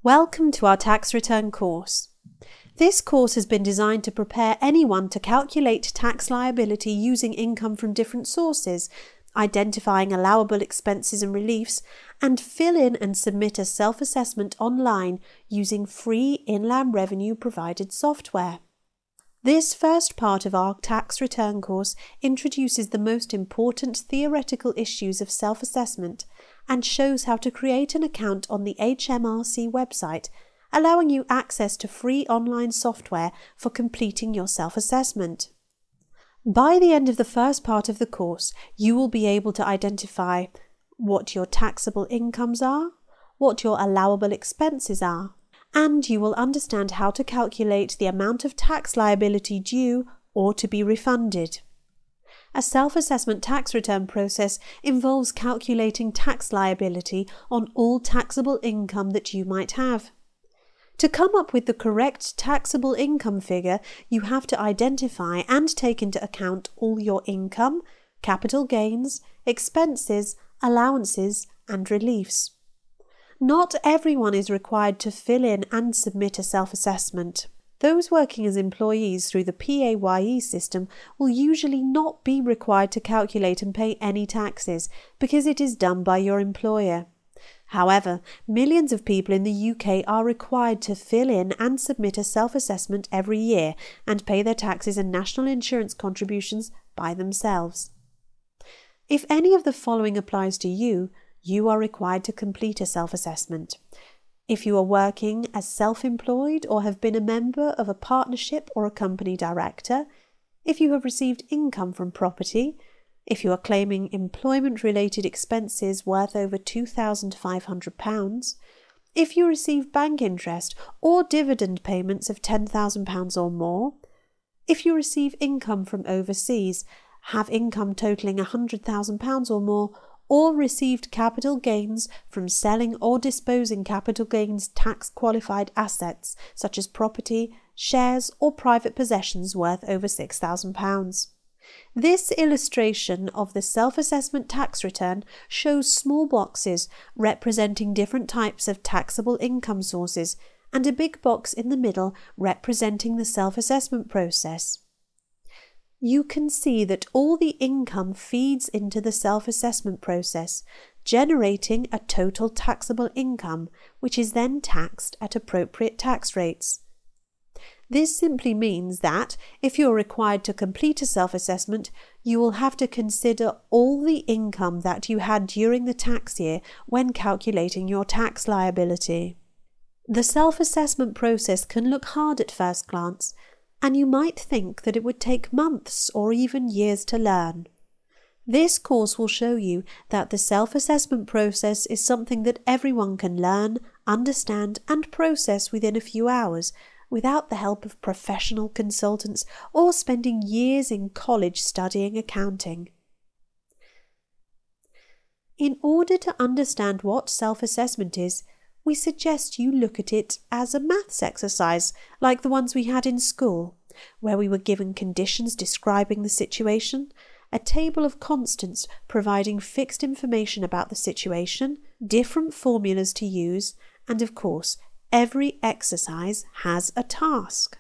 Welcome to our tax return course. This course has been designed to prepare anyone to calculate tax liability using income from different sources, identifying allowable expenses and reliefs, and fill in and submit a self-assessment online using free Inland Revenue provided software. This first part of our tax return course introduces the most important theoretical issues of self-assessment and shows how to create an account on the HMRC website, allowing you access to free online software for completing your self-assessment. By the end of the first part of the course, you will be able to identify what your taxable incomes are, what your allowable expenses are, and you will understand how to calculate the amount of tax liability due or to be refunded. A self-assessment tax return process involves calculating tax liability on all taxable income that you might have. To come up with the correct taxable income figure, you have to identify and take into account all your income, capital gains, expenses, allowances, and reliefs. Not everyone is required to fill in and submit a self-assessment. Those working as employees through the PAYE system will usually not be required to calculate and pay any taxes because it is done by your employer. However, millions of people in the UK are required to fill in and submit a self-assessment every year and pay their taxes and national insurance contributions by themselves. If any of the following applies to you, you are required to complete a self-assessment. If you are working as self-employed or have been a member of a partnership or a company director, if you have received income from property, if you are claiming employment-related expenses worth over £2,500, if you receive bank interest or dividend payments of £10,000 or more, if you receive income from overseas, have income totalling £100,000 or more, or received capital gains from selling or disposing capital gains tax-qualified assets such as property, shares or private possessions worth over £6,000. This illustration of the self-assessment tax return shows small boxes representing different types of taxable income sources and a big box in the middle representing the self-assessment process. You can see that all the income feeds into the self-assessment process, generating a total taxable income, which is then taxed at appropriate tax rates. This simply means that, if you're required to complete a self-assessment, you will have to consider all the income that you had during the tax year when calculating your tax liability. The self-assessment process can look hard at first glance, and you might think that it would take months or even years to learn. This course will show you that the self-assessment process is something that everyone can learn, understand and process within a few hours without the help of professional consultants or spending years in college studying accounting. In order to understand what self-assessment is, we suggest you look at it as a maths exercise like the ones we had in school, where we were given conditions describing the situation, a table of constants providing fixed information about the situation, different formulas to use, and of course, every exercise has a task.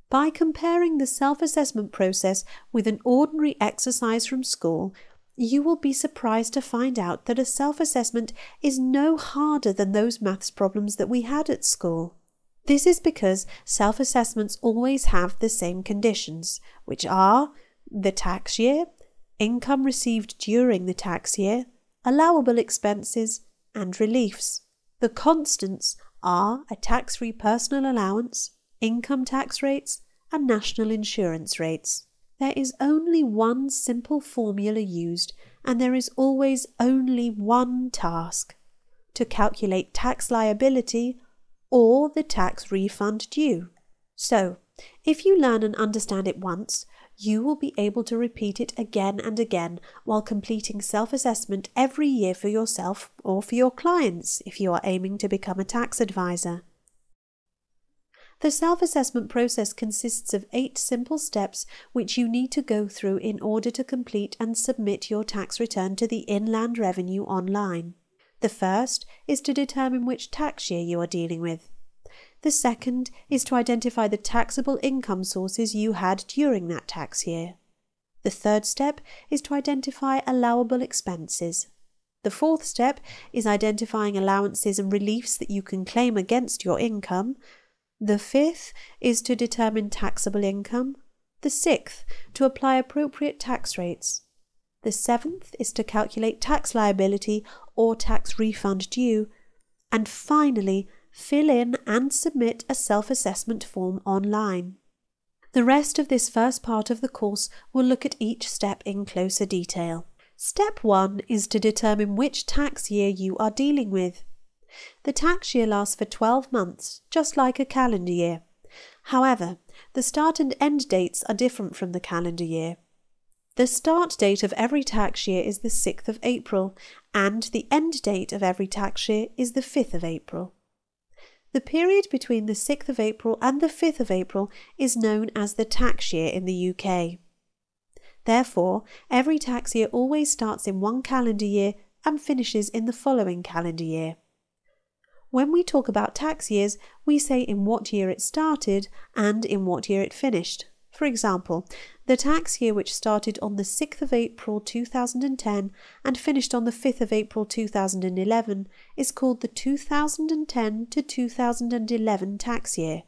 By comparing the self-assessment process with an ordinary exercise from school, you will be surprised to find out that a self-assessment is no harder than those maths problems that we had at school. This is because self-assessments always have the same conditions, which are the tax year, income received during the tax year, allowable expenses, and reliefs. The constants are a tax-free personal allowance, income tax rates, and national insurance rates. There is only one simple formula used, and there is always only one task: to calculate tax liability or the tax refund due. So, if you learn and understand it once, you will be able to repeat it again and again while completing self-assessment every year for yourself or for your clients if you are aiming to become a tax advisor. The self-assessment process consists of 8 simple steps which you need to go through in order to complete and submit your tax return to the Inland Revenue online. The first is to determine which tax year you are dealing with. The second is to identify the taxable income sources you had during that tax year. The third step is to identify allowable expenses. The fourth step is identifying allowances and reliefs that you can claim against your income. The fifth is to determine taxable income. The sixth, to apply appropriate tax rates. The seventh is to calculate tax liability or tax refund due. And finally, fill in and submit a self-assessment form online. The rest of this first part of the course will look at each step in closer detail. Step 1 is to determine which tax year you are dealing with. The tax year lasts for 12 months, just like a calendar year. However, the start and end dates are different from the calendar year. The start date of every tax year is the 6th of April, and the end date of every tax year is the 5th of April. The period between the 6th of April and the 5th of April is known as the tax year in the UK. Therefore, every tax year always starts in one calendar year and finishes in the following calendar year. When we talk about tax years, we say in what year it started and in what year it finished. For example, the tax year which started on the 6th of April 2010 and finished on the 5th of April 2011 is called the 2010 to 2011 tax year.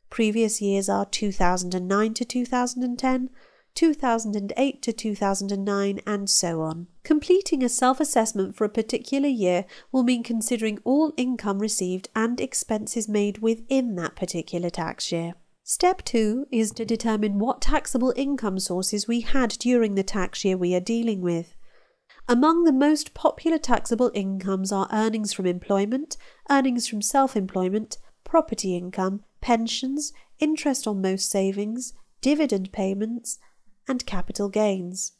Previous years are 2009 to 2010, 2008 to 2009, and so on. Completing a self-assessment for a particular year will mean considering all income received and expenses made within that particular tax year. Step 2 is to determine what taxable income sources we had during the tax year we are dealing with. Among the most popular taxable incomes are earnings from employment, earnings from self-employment, property income, pensions, interest on most savings, dividend payments, and capital gains.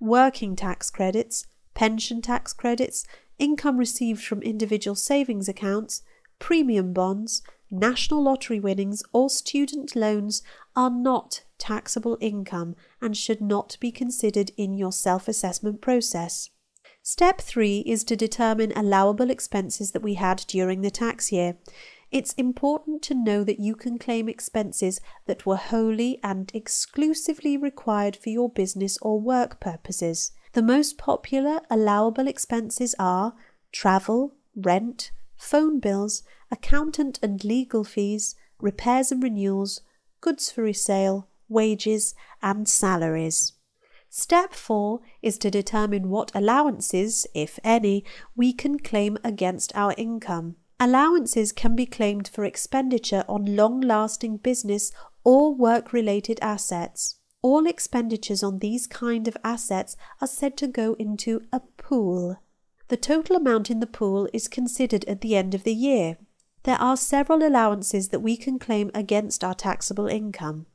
Working tax credits, pension tax credits, income received from individual savings accounts, premium bonds, national lottery winnings or student loans are not taxable income and should not be considered in your self-assessment process. Step 3 is to determine allowable expenses that we had during the tax year. It's important to know that you can claim expenses that were wholly and exclusively required for your business or work purposes. The most popular allowable expenses are travel, rent, phone bills, accountant and legal fees, repairs and renewals, goods for resale, wages, and salaries. Step 4 is to determine what allowances, if any, we can claim against our income. Allowances can be claimed for expenditure on long-lasting business or work-related assets. All expenditures on these kind of assets are said to go into a pool. The total amount in the pool is considered at the end of the year. There are several allowances that we can claim against our taxable income.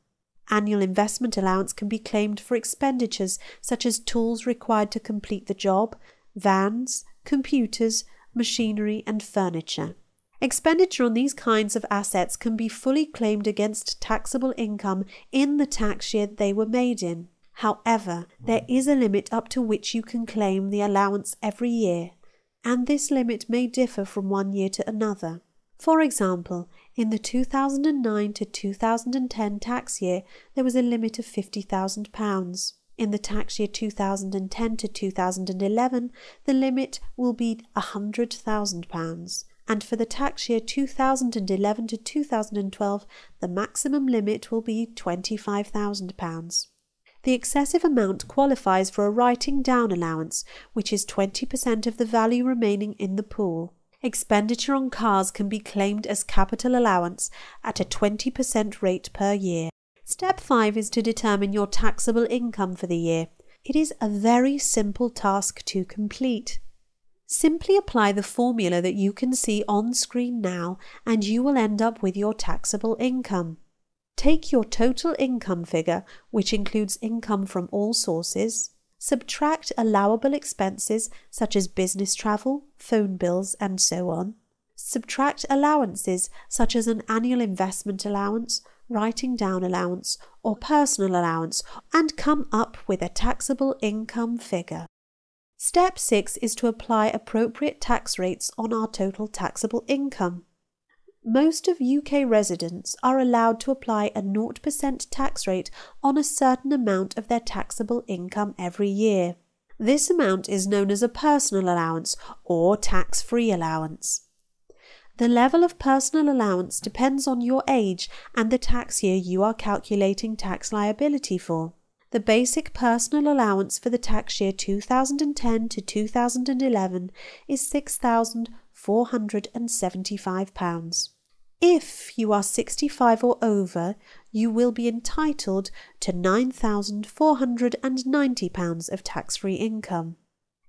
Annual investment allowance can be claimed for expenditures such as tools required to complete the job, vans, computers, machinery and furniture. Expenditure on these kinds of assets can be fully claimed against taxable income in the tax year they were made in. However, there is a limit up to which you can claim the allowance every year, and this limit may differ from one year to another. For example, in the 2009 to 2010 tax year, there was a limit of £50,000. In the tax year 2010 to 2011, the limit will be £100,000. And for the tax year 2011 to 2012, the maximum limit will be £25,000. The excessive amount qualifies for a writing down allowance, which is 20% of the value remaining in the pool. Expenditure on cars can be claimed as capital allowance at a 20% rate per year. Step 5 is to determine your taxable income for the year. It is a very simple task to complete. Simply apply the formula that you can see on screen now and you will end up with your taxable income. Take your total income figure, which includes income from all sources, subtract allowable expenses such as business travel, phone bills, and so on. Subtract allowances such as an annual investment allowance, writing down allowance, or personal allowance, and come up with a taxable income figure. Step 6 is to apply appropriate tax rates on our total taxable income. Most of UK residents are allowed to apply a 0% tax rate on a certain amount of their taxable income every year. This amount is known as a personal allowance or tax-free allowance. The level of personal allowance depends on your age and the tax year you are calculating tax liability for. The basic personal allowance for the tax year 2010 to 2011 is £6,475. If you are 65 or over, you will be entitled to £9,490 of tax-free income.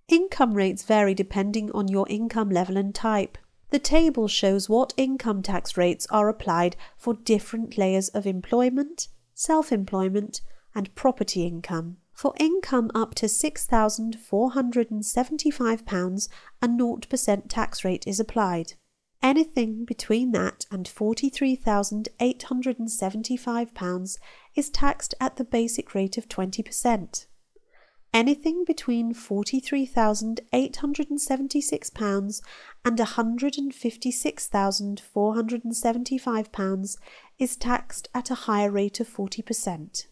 Income rates vary depending on your income level and type. The table shows what income tax rates are applied for different layers of employment, self-employment, and property income. For income up to £6,475, a 0% tax rate is applied. Anything between that and £43,875 is taxed at the basic rate of 20%. Anything between £43,876 and £156,475 is taxed at a higher rate of 40%.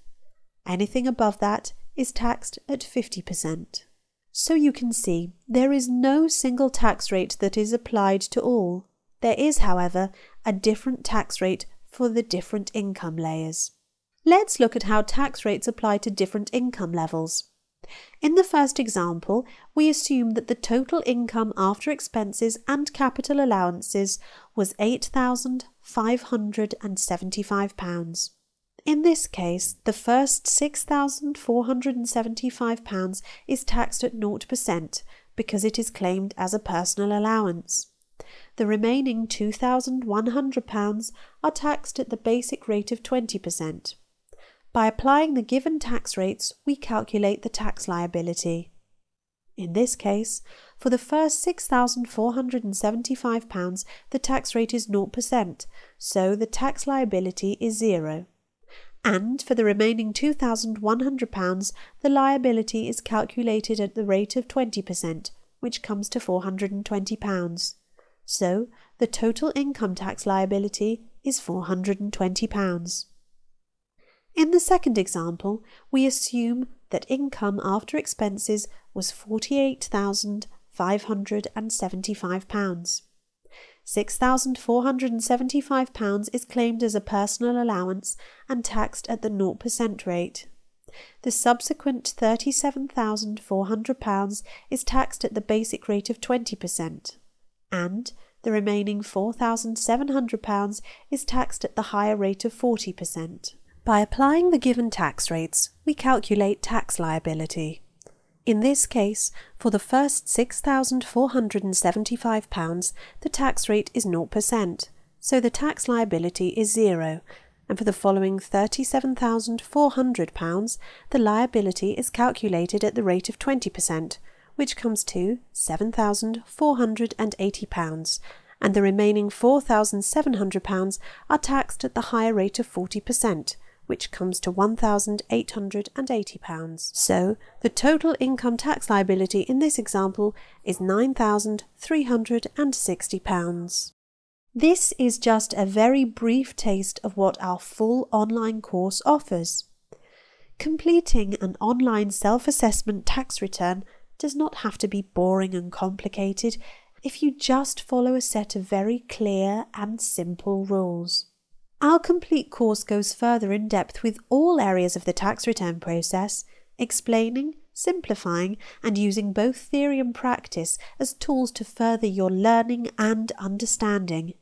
Anything above that is taxed at 50%. So you can see there is no single tax rate that is applied to all. There is, however, a different tax rate for the different income layers. Let's look at how tax rates apply to different income levels. In the first example, we assume that the total income after expenses and capital allowances was £8,575. In this case, the first £6,475 is taxed at 0% because it is claimed as a personal allowance. The remaining £2,100 are taxed at the basic rate of 20%. By applying the given tax rates, we calculate the tax liability. In this case, for the first £6,475, the tax rate is 0%, so the tax liability is 0. And for the remaining £2,100, the liability is calculated at the rate of 20%, which comes to £420. So, the total income tax liability is £420. In the second example, we assume that income after expenses was £48,575. £6,475 is claimed as a personal allowance and taxed at the 0% rate. The subsequent £37,400 is taxed at the basic rate of 20%. And the remaining £4,700 is taxed at the higher rate of 40%. By applying the given tax rates, we calculate tax liability. In this case, for the first £6,475, the tax rate is 0%, so the tax liability is 0, and for the following £37,400, the liability is calculated at the rate of 20%, which comes to £7,480, and the remaining £4,700 are taxed at the higher rate of 40%, which comes to £1,880. So, the total income tax liability in this example is £9,360. This is just a very brief taste of what our full online course offers. Completing an online self-assessment tax return does not have to be boring and complicated if you just follow a set of very clear and simple rules. Our complete course goes further in depth with all areas of the tax return process, explaining, simplifying, and using both theory and practice as tools to further your learning and understanding.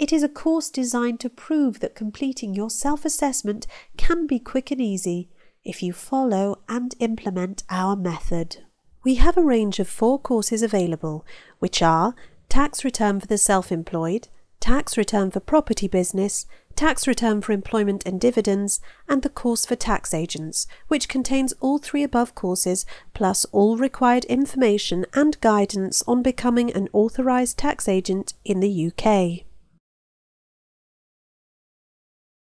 It is a course designed to prove that completing your self-assessment can be quick and easy if you follow and implement our method. We have a range of 4 courses available, which are Tax Return for the Self-Employed, Tax Return for Property Business, Tax Return for Employment and Dividends, and the course for Tax Agents, which contains all 3 above courses, plus all required information and guidance on becoming an authorised tax agent in the UK.